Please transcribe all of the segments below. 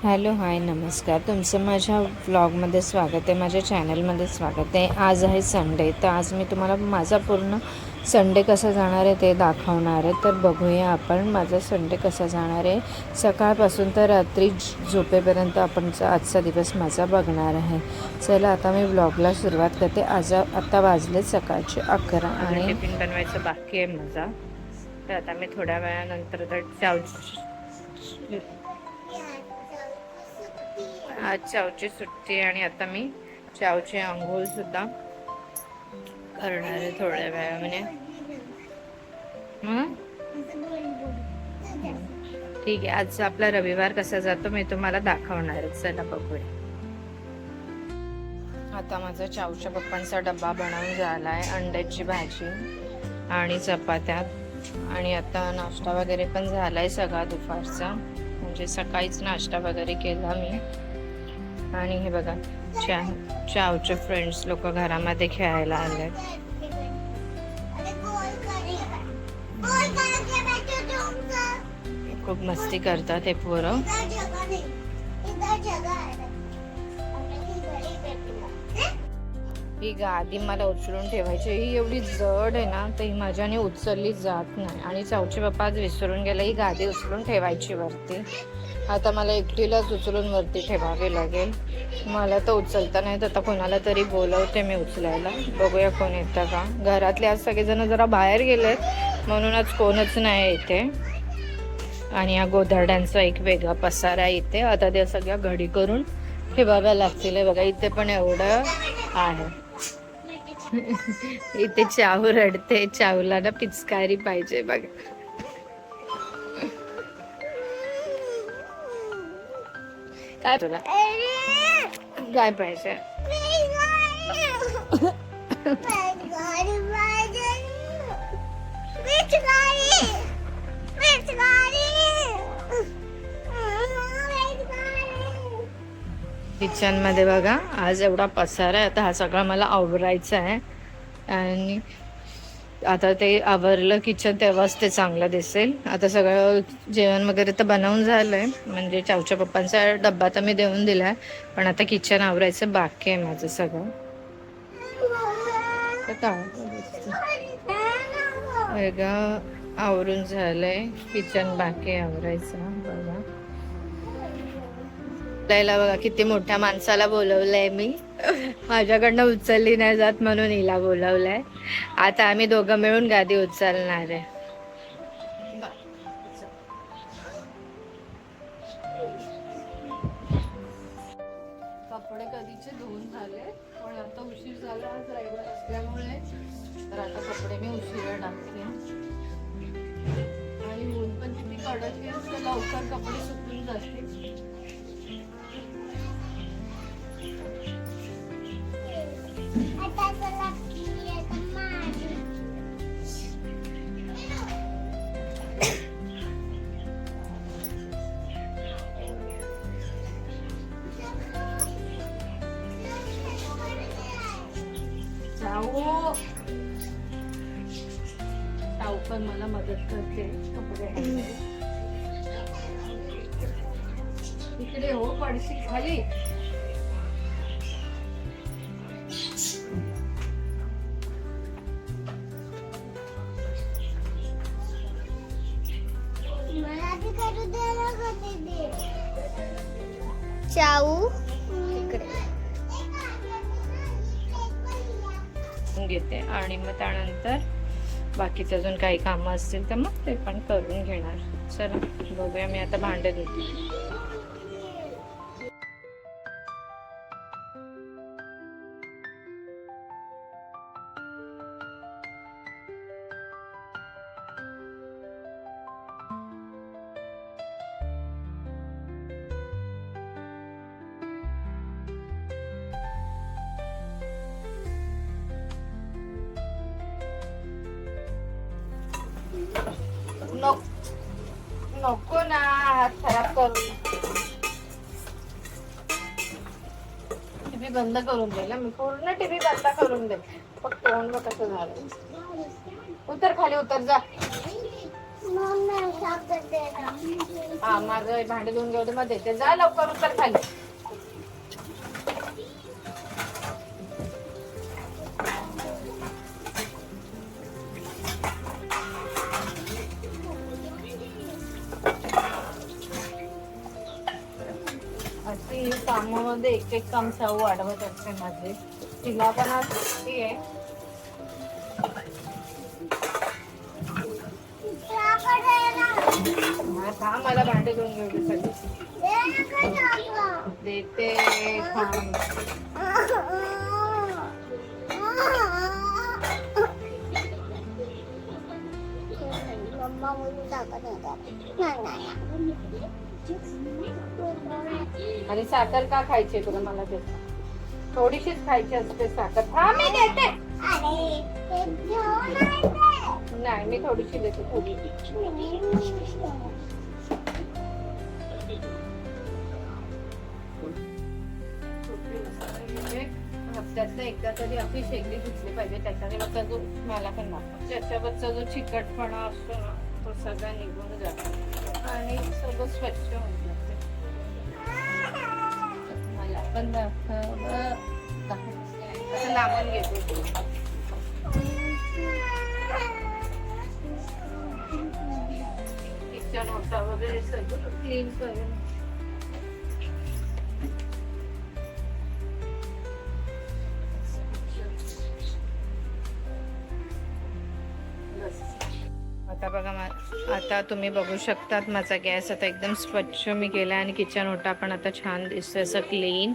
Hello hi नमस्कार, तुमचं माझ्या व्लॉगमध्ये स्वागत आहे, माझ्या चॅनलमध्ये स्वागत आहे. आज आहे संडे, तर आज मी तुम्हाला माझा पूर्ण संडे कसा जाणार आहे ते दाखवणार आहे. तर बघूया आपण माझा संडे कसा जाणार आहे. सकाळपासून तर रात्री झोपेपर्यंत आपण आजचा दिवस माझा बघणार आहे. चला आता मी व्लॉगला सुरुवात करते. आता वाजले सकाळचे 11 आणि टिफिन बनवायचं बाकी आहे माझा. तर आता मी थोड्या वेळानंतर तर आज चावची सुट्टी आणि आता मी चावची आंघोळ सुद्धा करणार आहे थोड्या वेळाने. ठीक आहे, आज आपला रविवार कसा जातो मी तुम्हाला दाखवणार आहे. चला बघूया. आता माझा चावच्या पप्पांचा डब्बा बनवून झाला आहे. अंड्याची भाजी आणि चपात्या आणि आता नाश्ता वगैरे पण झालाय सगळा दुपारचा. म्हणजे सकाळीच नाश्ता वगैरे केला मी. आणि हे बघा चावचे फ्रेंड्स लोक घरामध्ये खेळायला आले. खूप मस्ती करतात हे पोरं. ही गादी मला उचलून ठेवायची, ही एवढी जड आहे ना, तर ही माझ्याने उचलली जात नाही. आणि चावचे पप्पा आज विसरून गेला ही गादी उचलून ठेवायची वरती. आता मला एकटीलाच उचलून वरती ठेवावे लागेल. मला तर उचलता नाही, तर आता कोणाला तरी बोलवते मी उचलायला. बघूया कोण येतं का. घरातले आज सगळेजण जरा बाहेर गेलेत म्हणून आज कोणच नाही इथे. आणि या गोधड्यांचा एक वेगळा पसारा इथे. आता त्या सगळ्या घडी करून ठेवाव्या लागतील. बघा इथे पण एवढं आहे. इथे चाव रडते, चावला ना पिचकारी पाहिजे बघा. काय तुला काय पाहिजे? किचन मध्ये बघा आज एवढा पसारा आहे. आता हा सगळा मला आवरायचा आहे. आणि आता ते आवरलं किचन तेव्हाच ते चांगलं दिसेल. आता सगळं जेवण वगैरे तर बनवून झालंय. म्हणजे चावच्या पप्पांचा डब्बा तर मी देऊन दिलाय, पण आता किचन आवरायचं बाकी आहे माझं सगळं. वेगळं आवरून झालंय, किचन बाकी आवरायचं. बघा बघा किती मोठ्या माणसाला बोलवलंय मी. माझ्याकडनं उचलली नाही जात म्हणून हिला बोलवलंय. आता आम्ही दोघं मिळून गादी उचलणार आहे. कपडे कधीचे धुवून झाले, पण आता उशीर झाला आज रविवार असल्यामुळे. तर आता कपडे मी उशिरा टाकते. आणि ऊन पण किती कडक आहे, लवकर कपडे सुकून जाते. ताऊ पण मला मदत करते कपडे. इकडे हो, पडशी खाली. चाऊ घेते आणि मग त्यानंतर बाकीचे अजून काही कामं असतील तर मग ते पण करून घेणार. चला बघूया. मी आता भांडे धुते. नको ना, हात खराब करू. टीव्ही बंद करून दिला मी, पूर्ण टीव्ही बंद करून दे. फक्त तोंड कसं झालं. उतर खाली, उतर जा. हा माझं भांडे धुवून घेऊ दे, मग देते. जा लवकर उतर खाली. अशी कामामध्ये एक एक काम साऊ वाढवत असते माझे. तिला पण आज सुट्टी आहे. हा मला भांडे धुवून घेऊ दे सगळे. देते थांब. आणि साखर का खायची तुला? मला ते थोडीशीच खायची असते साखर. हा मी देते. नाही मी थोडीशी देते, थोडी. हप्त्यातनं एकदा तरी आपली शेगडी धुतली पाहिजे. त्याच्यावरचा जो मला पण लागतो, त्याच्यावरचा जो चिकटपणा असतो ना तो सगळा निघून जातो आणि सगळं स्वच्छ होऊन जाते. मला पण दाखव असं लांबून घेते. किचन ओटा वगैरे सगळं क्लीन करून आता बघा. आता तुम्ही बघू शकतात माझा गॅस आता एकदम स्वच्छ मी केला आणि किचन ओटा पण आता छान दिसतोय असं क्लीन.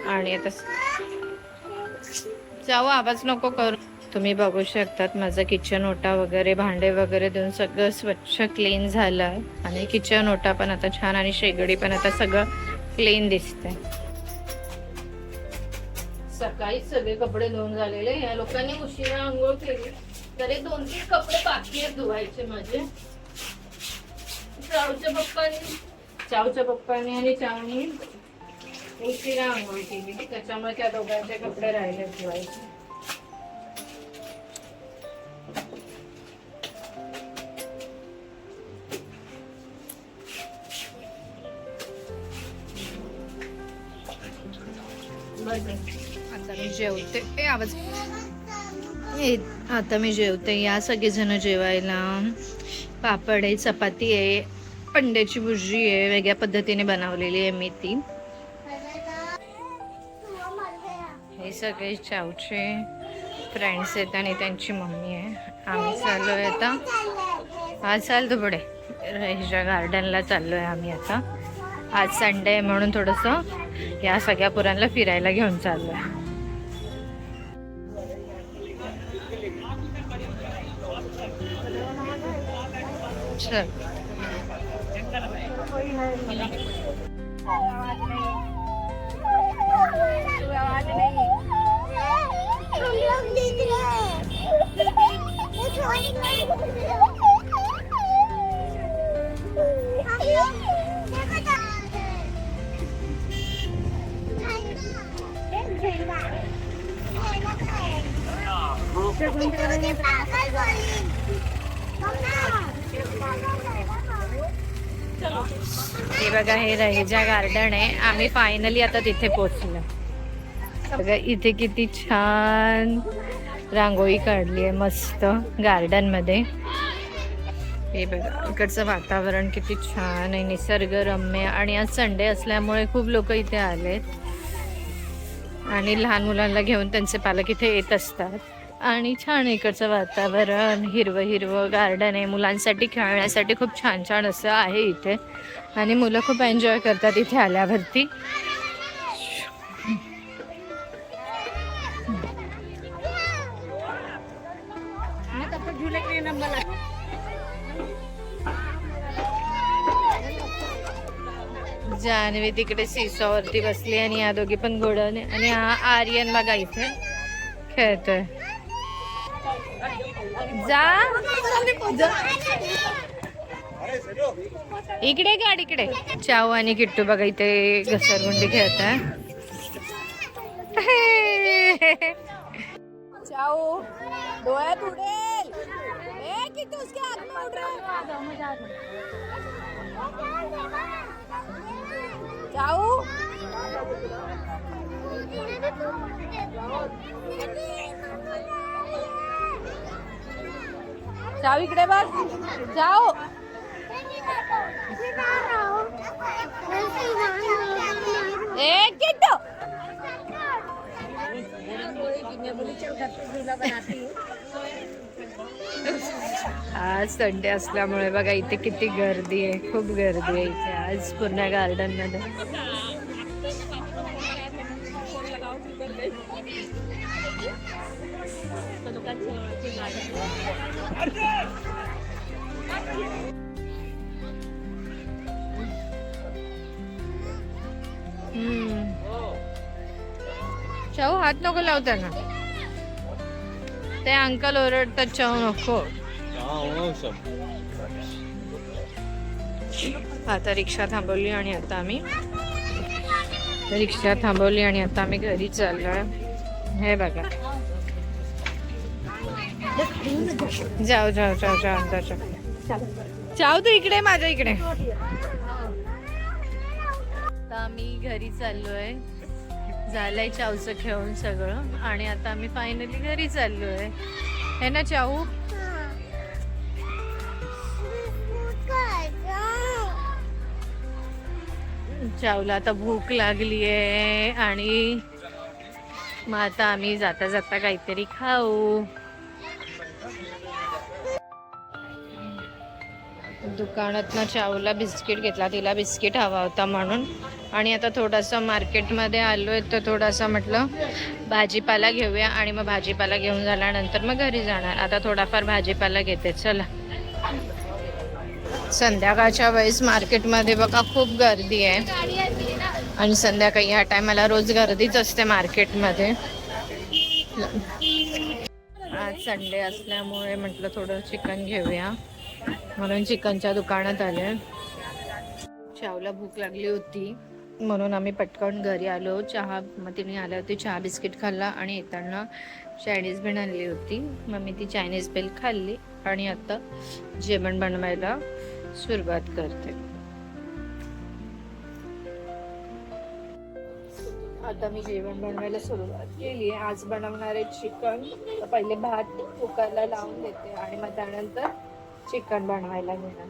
आणि आता जाऊ, आवाज नको करू. तुम्ही बघू शकतात माझा किचन ओटा वगैरे भांडे वगैरे देऊन सगळं स्वच्छ क्लीन झालं आणि किचन ओटा पण आता छान आणि शेगडी पण आता सगळं क्लीन दिसतंय. सकाळी सगळे कपडे धुवून झालेले. या लोकांनी उशिरा आंघोळ केली तरी 2-3 कपडे बाकी आहेत धुवायचे माझे. चावच्या पप्पांनी आणि चावनी उशिरा आंघोळ केली, त्याच्यामुळे त्या दोघांचे कपडे राहिले धुवायचे. आता मी जेवते. आवाज आता मी जेवते. या सगळेजण जेवायला. पापड आहे, चपाती आहे, अंड्याची भुर्जी आहे, वेगळ्या पद्धतीने बनवलेली आहे मी ती. हे सगळे चावचे फ्रेंड्स आहेत आणि त्यांची मम्मी आहे. आम्ही चाललोय आता. हा चाल तू पुढे. ह्याच्या गार्डनला चाललोय आम्ही आता. आज संडे आहे म्हणून थोडंसं या सगळ्या पुरांना फिरायला घेऊन चाललोय. चल. हे बघा, हे रहेजा गार्डन आहे. आम्ही फायनली आता तिथे पोहोचलो. बघा इथे किती छान रांगोळी काढली आहे मस्त गार्डन मध्ये. हे बघा इकडचं वातावरण किती छान आहे, निसर्गरम्य. आणि आज संडे असल्यामुळे खूप लोक इथे आलेत आणि लहान मुलांना घेऊन त्यांचे पालक इथे येत असतात. आणि छान इकडचं वातावरण, हिरवं हिरवं गार्डन आहे. मुलांसाठी खेळण्यासाठी खूप छान छान असं आहे इथे आणि मुलं खूप एन्जॉय करतात इथे आल्यावरती. जान्हवी तिकडे सीसॉवरती बसली आणि या दोघी पण घोड्याने. आणि हा आर्यन बघा इथे खेळतोय. जा इकडे गाडी इकडे. चाऊ आणि किट्टू बघा इथे घसरगुंडी खेळताय. चाऊ डोळ्यात उडेल. जाऊ जाऊ इकडे बघ जाऊ ए किट्टू आज संडे असल्यामुळे बघा इथे किती गर्दी आहे, खूप गर्दी आहे इथे आज पूर्ण गार्डन मध्ये. चाऊ हात नको लावताना, ते अंकल ओरडतात चाऊ नको. आता रिक्षा थांबवली आणि आता आम्ही घरी चाललोय. हे बघा जाऊ जाऊ जाऊ जाऊ जाऊ जाऊ तू इकडे माझ्या इकडे. आता आम्ही घरी चाललोय, झालंय चाऊचं खेळून सगळं आणि आता आम्ही फायनली घरी चाललोय. है ना चाऊ? चाऊला आता भूक लागली आहे आणि मग आता आम्ही जाता जाता काहीतरी खाऊ. दुकानातनं चाऊला बिस्किट घेतला, तिला बिस्किट हवा होता म्हणून. आणि आता थोडासा मार्केटमध्ये आलोय तर थोडासा म्हटलं भाजीपाला घेऊया आणि मग भाजीपाला घेऊन झाल्यानंतर मग घरी जाणार. आता थोडाफार भाजीपाला घेते. चला. संध्याकाळच्या वेळेस मार्केटमध्ये बघा खूप गर्दी आहे आणि संध्याकाळी ह्या टायमाला रोज गर्दीच असते मार्केटमध्ये. आज संडे असल्यामुळे म्हटलं थोडं चिकन घेऊया म्हणून चिकनच्या दुकानात आले. चावला भूक लागली होती म्हणून आम्ही पटकन घरी आलो. चहा मग तिने आल्या होती, चहा बिस्किट खाल्ला आणि येताना चायनीज भेळ आणली होती. मग मी ती चायनीज भेळ खाल्ली आणि आता जेवण बनवायला सुरुवात करते. आता मी जेवण बनवायला सुरुवात केली आहे. आज बनवणार आहे चिकन. तर पहिले भात कुकरला लावून देते आणि मग त्यानंतर चिकन बनवायला घेणार.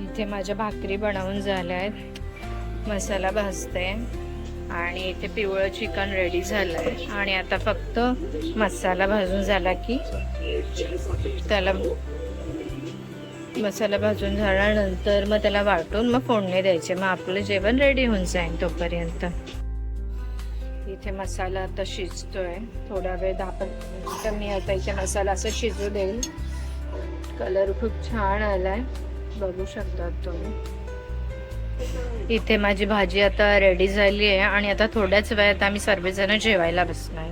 इथे माझ्या भाकरी बनवून झाल्या आहेत, मसाला भाजते आणि इथे पिवळं चिकन रेडी झालंय आणि आता फक्त मसाला भाजून झाला की त्याला मसाला भाजून झाल्यानंतर मग त्याला वाटून मग फोडणी द्यायचे. मग आपलं जेवण रेडी होऊन जाईल तोपर्यंत. इथे मसाला आता शिजतोय, थोडा वेळ 10-15 मिनिटं मी आता इथे मसाला असं शिजू देईल. कलर खूप छान आलाय, बघू शकतात तुम्ही. इथे माझी भाजी आता रेडी झाली आहे आणि आता थोड्याच वेळात आम्ही सर्वजण जेवायला बसणार.